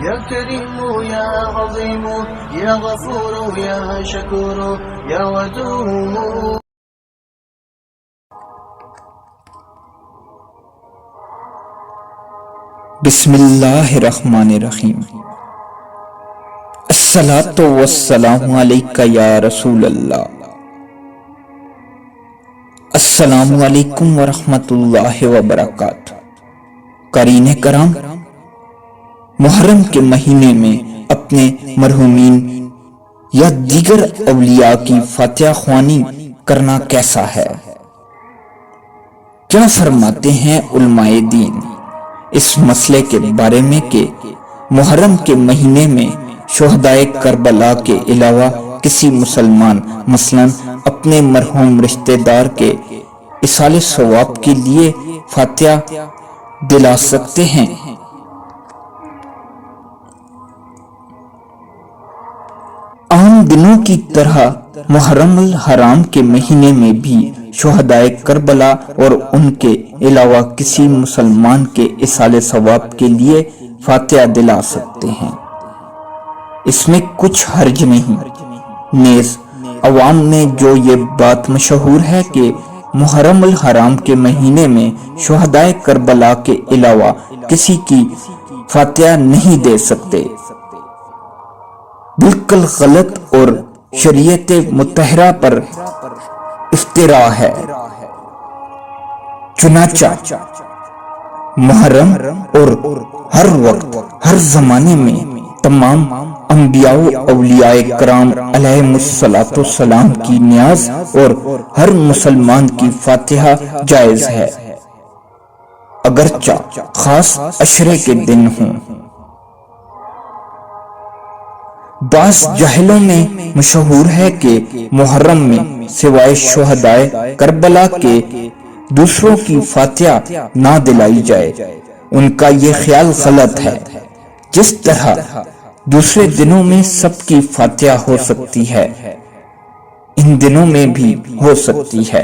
يا كريم يا عظيم يا غفور يا شكور يا ودود. بسم اللہ الرحمن الرحیم۔ الصلاۃ والسلام علیک یا رسول اللہ۔ السلام علیکم ورحمۃ اللہ وبرکاتہ۔ قارئین کرام، محرم کے مہینے میں اپنے مرحومین یا دیگر اولیاء کی فاتحہ خوانی کرنا کیسا ہے؟ کیا فرماتے ہیں علماء دین اس مسئلے کے بارے میں کہ محرم کے مہینے میں شہدائے کربلا کے علاوہ کسی مسلمان مثلا اپنے مرحوم رشتہ دار کے ایصال ثواب کے لیے فاتحہ دلا سکتے ہیں؟ عام دنوں کی طرح محرم الحرام کے مہینے میں بھی شہدائے کربلا اور ان کے علاوہ کسی مسلمان کے ایصال ثواب کے لیے فاتحہ دلا سکتے ہیں۔ اس میں کچھ حرج نہیں۔ نیز عوام میں جو یہ بات مشہور ہے کہ محرم الحرام کے مہینے میں شہدائے کربلا کے علاوہ کسی کی فاتحہ نہیں دے سکتے، بالکل غلط اور شریعت مطہرہ پر افتراء ہے۔ چنانچہ محرم اور ہر وقت ہر زمانے میں تمام انبیاء و اولیاء کرام علیہم السلام کی نیاز اور ہر مسلمان کی فاتحہ جائز ہے، اگرچہ خاص عشرے کے دن ہوں۔ بعض جاہلوں میں مشہور ہے کہ محرم میں سوائے شہدائے کربلا کے دوسروں کی فاتحہ نہ دلائی جائے۔ ان کا یہ خیال غلط ہے۔ جس طرح دوسرے دنوں میں سب کی فاتحہ ہو سکتی ہے، ان دنوں میں بھی ہو سکتی ہے۔